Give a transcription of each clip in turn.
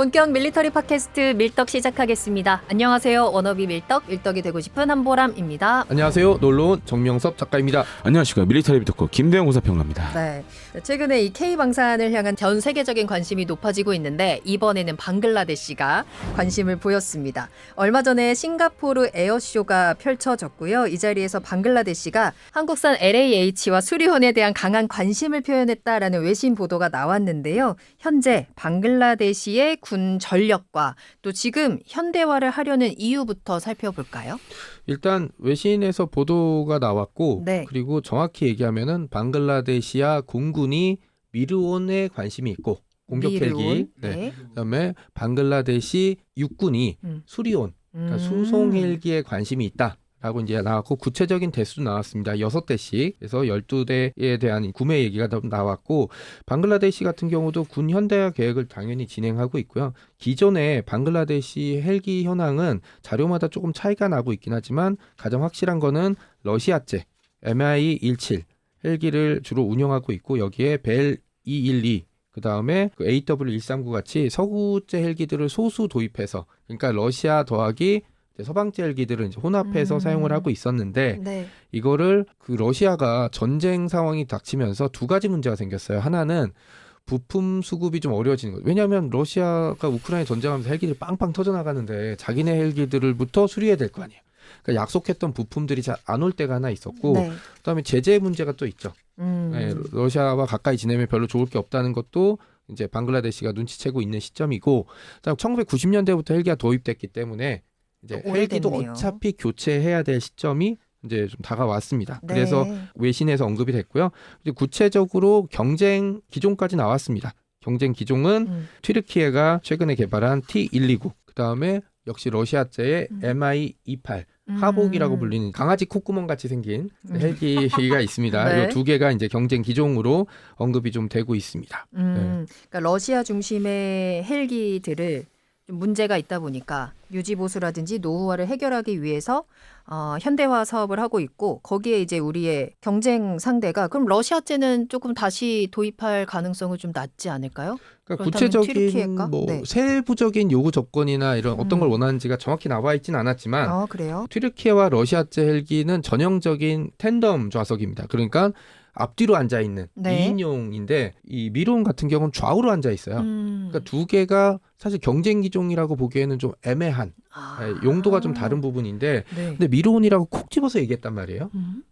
본격 밀리터리 팟캐스트 밀떡 시작하겠습니다. 안녕하세요. 워너비 밀떡, 밀떡이 되고 싶은 한보람입니다. 안녕하세요. 놀러온 정명섭 작가입니다. 안녕하십니까. 밀리터리 비토커 김대영 고사평론가입니다. 네, 최근에 이 K방산을 향한 전 세계적인 관심이 높아지고 있는데 이번에는 방글라데시가 관심을 보였습니다. 얼마 전에 싱가포르 에어쇼가 펼쳐졌고요. 이 자리에서 방글라데시가 한국산 LAH와 수리혼에 대한 강한 관심을 표현했다라는 외신 보도가 나왔는데요. 현재 방글라데시의 군 전력과 또 지금 현대화를 하려는 이유부터 살펴볼까요? 일단 외신에서 보도가 나왔고 네. 그리고 정확히 얘기하면은 방글라데시아 공군이 미르온에 관심이 있고 공격 헬기, 네. 그다음에 방글라데시 육군이 수리온, 그러니까 수송 헬기에 관심이 있다. 라고 이제 나왔고 구체적인 대수도 나왔습니다. 6대씩. 그래서 12대에 대한 구매 얘기가 나왔고 방글라데시 같은 경우도 군 현대화 계획을 당연히 진행하고 있고요. 기존에 방글라데시 헬기 현황은 자료마다 조금 차이가 나고 있긴 하지만 가장 확실한 거는 러시아제 MI-17 헬기를 주로 운영하고 있고 여기에 벨 212 그 다음에 그 AW139 같이 서구제 헬기들을 소수 도입해서 그러니까 러시아 더하기 서방제 헬기들은 이제 혼합해서 사용을 하고 있었는데 네. 이거를 그 러시아가 전쟁 상황이 닥치면서 두 가지 문제가 생겼어요. 하나는 부품 수급이 좀 어려워지는 거예요. 왜냐하면 러시아가 우크라이나 전쟁하면서 헬기들 빵빵 터져나가는데 자기네 헬기들부터 수리해야 될 거 아니에요. 그러니까 약속했던 부품들이 잘 안 올 때가 하나 있었고 네. 그다음에 제재 문제가 또 있죠. 네, 러시아와 가까이 지내면 별로 좋을 게 없다는 것도 이제 방글라데시가 눈치채고 있는 시점이고 그다음 1990년대부터 헬기가 도입됐기 때문에 이제 헬기도 오래됐네요. 어차피 교체해야 될 시점이 이제 좀 다가왔습니다. 네. 그래서 외신에서 언급이 됐고요. 이제 구체적으로 경쟁 기종까지 나왔습니다. 경쟁 기종은 튀르키예가 최근에 개발한 T129, 그 다음에 역시 러시아제의 MI-28 하복이라고 불리는 강아지 콧구멍 같이 생긴 헬기가 있습니다. 네. 이 두 개가 이제 경쟁 기종으로 언급이 좀 되고 있습니다. 네. 그러니까 러시아 중심의 헬기들을 좀 문제가 있다 보니까 유지보수라든지 노후화를 해결하기 위해서 현대화 사업을 하고 있고 거기에 이제 우리의 경쟁 상대가 그럼 러시아제는 조금 다시 도입할 가능성은 좀 낮지 않을까요? 그러니까 그렇다면 구체적인 튀르키예가? 뭐 네. 세부적인 요구 조건이나 이런 어떤 걸 원하는지가 정확히 나와 있진 않았지만 그래요? 튀르키예와 러시아제 헬기는 전형적인 텐덤 좌석입니다. 그러니까 앞뒤로 앉아 있는 네. 2인용인데 이 미론 같은 경우는 좌우로 앉아 있어요. 그러니까 두 개가 사실 경쟁 기종이라고 보기에는 좀 애매한 용도가 좀 다른 부분인데 네. 근데 미론이라고 콕 집어서 얘기했단 말이에요.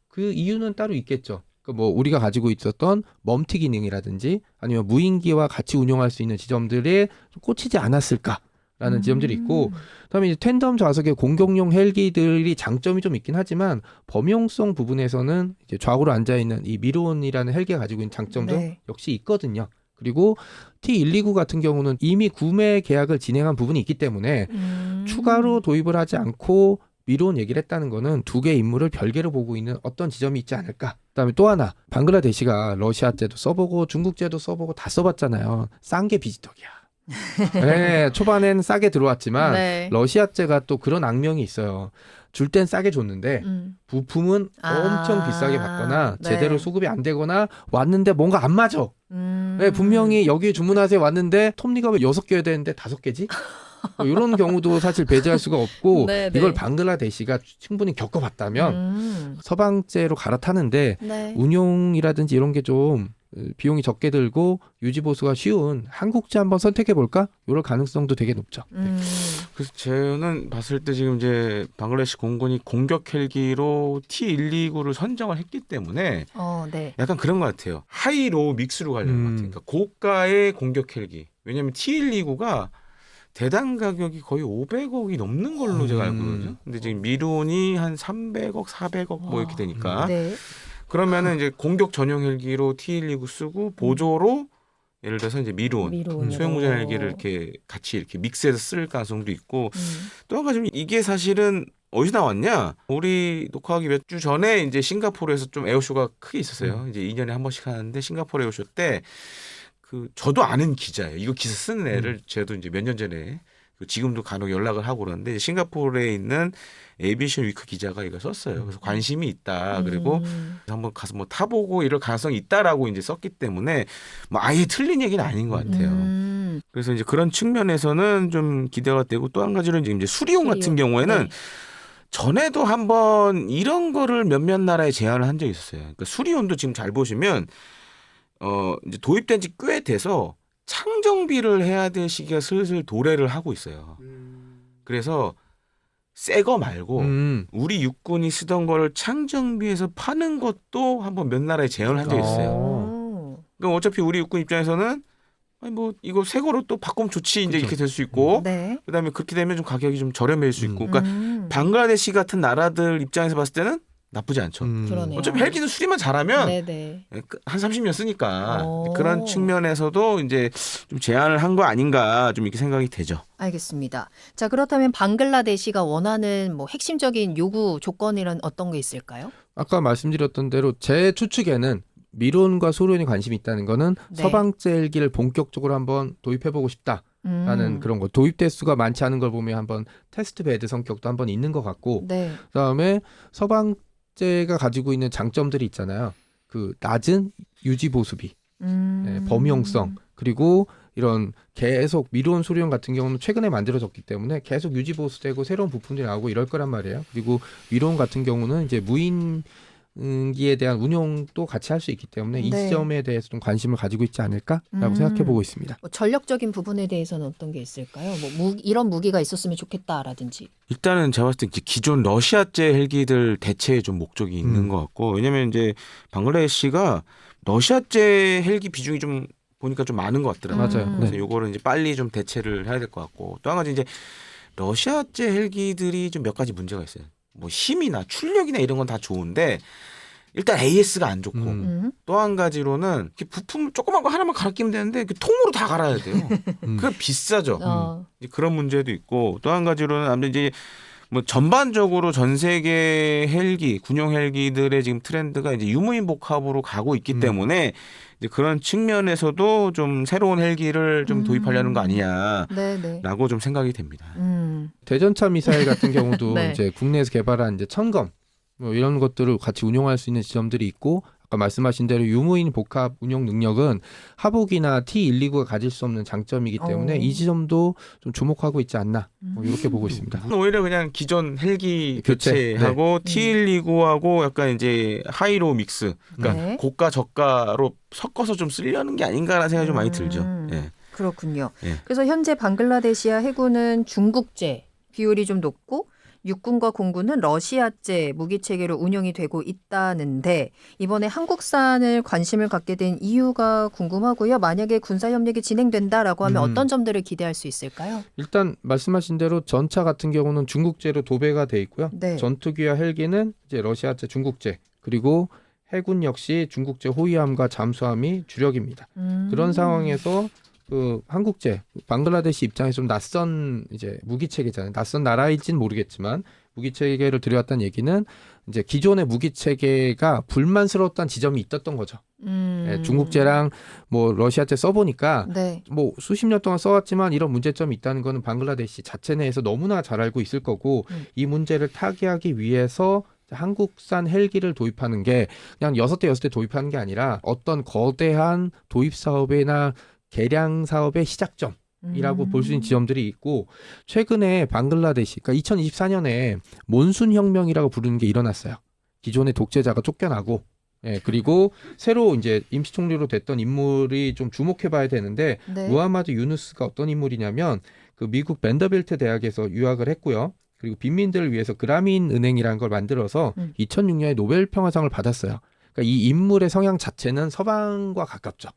그 이유는 따로 있겠죠. 뭐 우리가 가지고 있었던 멈티 기능이라든지 아니면 무인기와 같이 운용할 수 있는 지점들에 좀 꽂히지 않았을까라는 지점들이 있고 그다음에 이제 텐덤 좌석의 공격용 헬기들이 장점이 좀 있긴 하지만 범용성 부분에서는 이제 좌우로 앉아 있는 이 미론이라는 헬기가 가지고 있는 장점도 네. 역시 있거든요. 그리고 T129 같은 경우는 이미 구매 계약을 진행한 부분이 있기 때문에 추가로 도입을 하지 않고 미론 얘기를 했다는 거는 두 개의 임무를 별개로 보고 있는 어떤 지점이 있지 않을까. 그다음에 또 하나 방글라데시가 러시아제도 써보고 중국제도 써보고 다 써봤잖아요. 싼 게 비지떡이야. 네, 초반엔 싸게 들어왔지만 네. 러시아제가 또 그런 악명이 있어요. 줄 땐 싸게 줬는데 부품은 엄청 비싸게 받거나 네. 제대로 수급이 안 되거나 왔는데 뭔가 안 맞아. 네, 분명히 여기 주문하세요 왔는데 톱니가 왜 6개여야 되는데 5개지? 뭐 이런 경우도 사실 배제할 수가 없고 네, 네. 이걸 방글라데시가 충분히 겪어봤다면 서방제로 갈아타는데 네. 운용이라든지 이런 게 좀 비용이 적게 들고 유지보수가 쉬운 한국제 한번 선택해볼까? 이럴 가능성도 되게 높죠. 그래서 저는 봤을 때 지금 이제 방글라데시 공군이 공격 헬기로 T129를 선정을 했기 때문에 네. 약간 그런 것 같아요. 하이로우 믹스로 가려는 것 같아요. 그러니까 고가의 공격 헬기. 왜냐하면 T129가 대당 가격이 거의 500억이 넘는 걸로 제가 알고 있거든요. 근데 지금 미론이 한 300억, 400억 뭐 이렇게 되니까 네. 그러면은 이제 공격 전용 헬기로 T129 쓰고 보조로 예를 들어서 이제 미론 수영무전 헬기를 이렇게 같이 이렇게 믹스해서 쓸 가능성도 있고 또 한 가지는 이게 사실은 어디서 나왔냐? 우리 녹화하기 몇 주 전에 이제 싱가포르에서 좀 에어쇼가 크게 있었어요. 이제 2년에 한 번씩 하는데 싱가포르 에어쇼 때 그 저도 아는 기자예요. 이거 기사 쓰는 애를 저도 이제 몇 년 전에 지금도 간혹 연락을 하고 그러는데 싱가포르에 있는 에이비에이션 위크 기자가 이거 썼어요. 그래서 관심이 있다. 그리고 한번 가서 뭐 타보고 이럴 가능성이 있다라고 이제 썼기 때문에 뭐 아예 틀린 얘기는 아닌 것 같아요. 그래서 이제 그런 측면에서는 좀 기대가 되고 또 한 가지는 이제 수리용 같은 경우에는 네. 전에도 한번 이런 거를 몇몇 나라에 제안을 한 적이 있었어요. 그러니까 수리온도 지금 잘 보시면 이제 도입된 지 꽤 돼서 창정비를 해야 될 시기가 슬슬 도래를 하고 있어요. 그래서 새 거 말고 우리 육군이 쓰던 거를 창정비해서 파는 것도 한번 몇 나라에 제안을 한 적이 있어요. 그러니까 어차피 우리 육군 입장에서는 아니 뭐 이거 새 거로 또 바꾸면 좋지 이제 그쵸. 이렇게 될 수 있고 네. 그다음에 그렇게 되면 좀 가격이 좀 저렴해질 수 있고 그러니까 방글라데시 같은 나라들 입장에서 봤을 때는 나쁘지 않죠. 그러네요. 어차피 헬기는 수리만 잘하면 네네. 한 30년 쓰니까 오. 그런 측면에서도 이제 좀 제안을 한 거 아닌가 좀 이렇게 생각이 되죠. 알겠습니다. 자, 그렇다면 방글라데시가 원하는 뭐 핵심적인 요구 조건이란 어떤 게 있을까요? 아까 말씀드렸던 대로 제 추측에는 미론과 소련이 관심이 있다는 거는 네. 서방제 헬기를 본격적으로 한번 도입해보고 싶다라는 그런 거. 도입 대수가 많지 않은 걸 보면 한번 테스트 베드 성격도 한번 있는 것 같고 네. 그다음에 서방제가 가지고 있는 장점들이 있잖아요. 그 낮은 유지 보수비, 범용성 그리고 이런 계속 미론 소련 같은 경우는 최근에 만들어졌기 때문에 계속 유지 보수되고 새로운 부품들이 나오고 이럴 거란 말이에요. 그리고 미론 같은 경우는 이제 무인기에 대한 운용도 같이 할 수 있기 때문에 이 네. 지점에 대해서 좀 관심을 가지고 있지 않을까라고 생각해 보고 있습니다. 뭐 전력적인 부분에 대해서는 어떤 게 있을까요? 뭐 이런 무기가 있었으면 좋겠다라든지. 일단은 제가 봤을 때 이제 기존 러시아제 헬기들 대체에 좀 목적이 있는 것 같고 왜냐면 이제 방글라데시가 러시아제 헬기 비중이 좀 보니까 좀 많은 것 같더라고요. 맞아요. 그래서 네. 요거를 이제 빨리 좀 대체를 해야 될 것 같고 또 한 가지 이제 러시아제 헬기들이 좀 몇 가지 문제가 있어요. 뭐 힘이나 출력이나 이런 건 다 좋은데 일단 AS가 안 좋고 또 한 가지로는 이렇게 부품 조그만 거 하나만 갈아 끼면 되는데 통으로 다 갈아야 돼요. 그게 비싸죠. 이제 그런 문제도 있고 또 한 가지로는 아무래도 이제 뭐 전반적으로 전 세계 헬기, 군용 헬기들의 지금 트렌드가 이제 유무인 복합으로 가고 있기 때문에 이제 그런 측면에서도 좀 새로운 헬기를 좀 도입하려는 거 아니냐라고 네네. 좀 생각이 됩니다. 대전차 미사일 같은 경우도 네. 이제 국내에서 개발한 이제 천검 뭐 이런 것들을 같이 운용할 수 있는 지점들이 있고 아까 말씀하신 대로 유무인 복합 운용 능력은 하복이나 T129가 가질 수 없는 장점이기 때문에 이 지점도 좀 주목하고 있지 않나 뭐 이렇게 보고 있습니다. 오히려 그냥 기존 헬기 교체, 교체하고 T129하고 약간 이제 하이로 믹스, 그러니까 네. 고가 저가로 섞어서 좀 쓰려는 게 아닌가라는 생각이 좀 많이 들죠. 예. 그렇군요. 예. 그래서 현재 방글라데시아 해군은 중국제 비율이 좀 높고 육군과 공군은 러시아제 무기 체계로 운영이 되고 있다는데 이번에 한국산을 관심을 갖게 된 이유가 궁금하고요. 만약에 군사 협력이 진행된다라고 하면 어떤 점들을 기대할 수 있을까요? 일단 말씀하신 대로 전차 같은 경우는 중국제로 도배가 돼 있고요. 네. 전투기와 헬기는 이제 러시아제, 중국제 그리고 해군 역시 중국제 호위함과 잠수함이 주력입니다. 그런 상황에서 그 한국제, 방글라데시 입장에서 좀 낯선 이제 무기 체계잖아요. 낯선 나라일지는 모르겠지만 무기 체계를 들여왔다는 얘기는 이제 기존의 무기 체계가 불만스러웠던 지점이 있었던 거죠. 예, 중국제랑 뭐 러시아제 써보니까 네. 뭐 수십 년 동안 써왔지만 이런 문제점이 있다는 거는 방글라데시 자체 내에서 너무나 잘 알고 있을 거고 이 문제를 타개하기 위해서 한국산 헬기를 도입하는 게 그냥 6대 도입하는 게 아니라 어떤 거대한 도입 사업이나 개량 사업의 시작점이라고 볼 수 있는 지점들이 있고 최근에 방글라데시, 그러니까 2024년에 몬순 혁명이라고 부르는 게 일어났어요. 기존의 독재자가 쫓겨나고 예, 그리고 새로 이제 임시 총리로 됐던 인물이 좀 주목해봐야 되는데 네. 무하마드 유누스가 어떤 인물이냐면 그 미국 밴더빌트 대학에서 유학을 했고요. 그리고 빈민들을 위해서 그라민 은행이라는 걸 만들어서 2006년에 노벨 평화상을 받았어요. 그러니까 이 인물의 성향 자체는 서방과 가깝죠.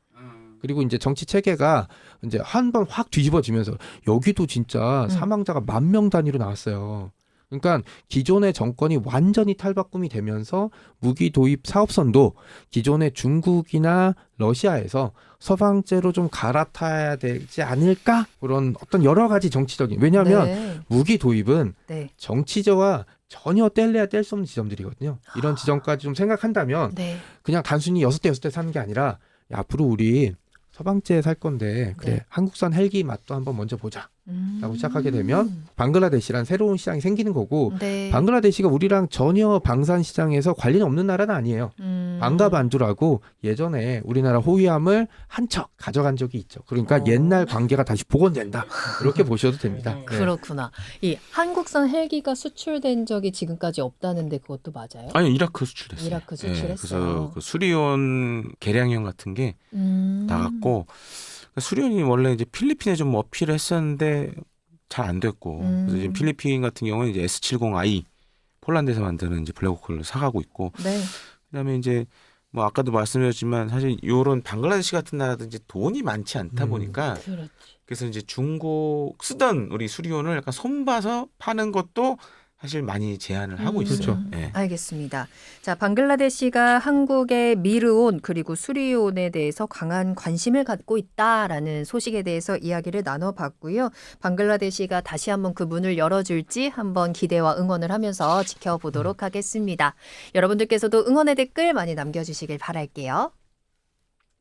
그리고 이제 정치 체계가 이제 한 번 확 뒤집어지면서 여기도 진짜 사망자가 10,000명 단위로 나왔어요. 그러니까 기존의 정권이 완전히 탈바꿈이 되면서 무기 도입 사업선도 기존의 중국이나 러시아에서 서방제로 좀 갈아타야 되지 않을까? 그런 어떤 여러 가지 정치적인, 왜냐하면 네. 무기 도입은 네. 정치저와 전혀 뗄래야 뗄 수 없는 지점들이거든요. 이런 지점까지 좀 생각한다면 네. 그냥 단순히 6대 사는 게 아니라 야, 앞으로 우리 서방제 살 건데 그래 네. 한국산 헬기 맛도 한번 먼저 보자. 시작하게 되면 방글라데시란 새로운 시장이 생기는 거고 네. 방글라데시가 우리랑 전혀 방산 시장에서 관련 없는 나라는 아니에요. 방가반두라고 예전에 우리나라 호위함을 한 척 가져간 적이 있죠. 그러니까 옛날 관계가 다시 복원된다. 이렇게 보셔도 됩니다. 네. 그렇구나. 이 한국산 헬기가 수출된 적이 지금까지 없다는데 그것도 맞아요? 아니 이라크 수출됐어요. 이라크 수출했어요. 그래서 그 수리온 개량형 같은 게 나갔고 수리온이 원래 이제 필리핀에 좀 어필을 했었는데 잘 안 됐고 그래서 지금 필리핀 같은 경우는 이제 S70i 폴란드에서 만드는 이제 블랙호크를 사가고 있고 네. 그다음에 이제 뭐 아까도 말씀드렸지만 사실 요런 방글라데시 같은 나라도 이제 돈이 많지 않다 보니까 그렇지. 그래서 이제 중국 쓰던 우리 수리온을 약간 손봐서 파는 것도 사실 많이 제한을 하고 있어요. 그렇죠. 예. 알겠습니다. 자, 방글라데시가 한국의 미르온 그리고 수리온에 대해서 강한 관심을 갖고 있다라는 소식에 대해서 이야기를 나눠봤고요. 방글라데시가 다시 한번 그 문을 열어줄지 한번 기대와 응원을 하면서 지켜보도록 하겠습니다. 여러분들께서도 응원의 댓글 많이 남겨주시길 바랄게요.